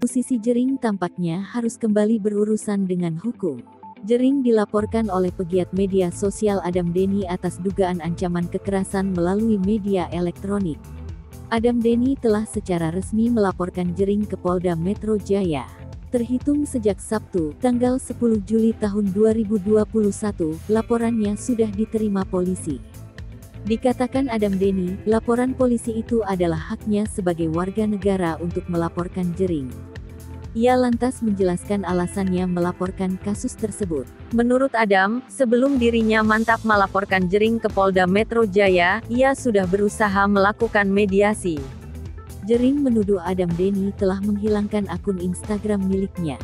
Musisi Jering tampaknya harus kembali berurusan dengan hukum. Jering dilaporkan oleh pegiat media sosial Adam Denny atas dugaan ancaman kekerasan melalui media elektronik. Adam Denny telah secara resmi melaporkan Jering ke Polda Metro Jaya. Terhitung sejak Sabtu, tanggal 10 Juli tahun 2021, laporannya sudah diterima polisi. Dikatakan Adam Denny, laporan polisi itu adalah haknya sebagai warga negara untuk melaporkan Jering. Ia lantas menjelaskan alasannya melaporkan kasus tersebut. Menurut Adam, sebelum dirinya mantap melaporkan Jering ke Polda Metro Jaya, ia sudah berusaha melakukan mediasi. Jering menuduh Adam Denny telah menghilangkan akun Instagram miliknya.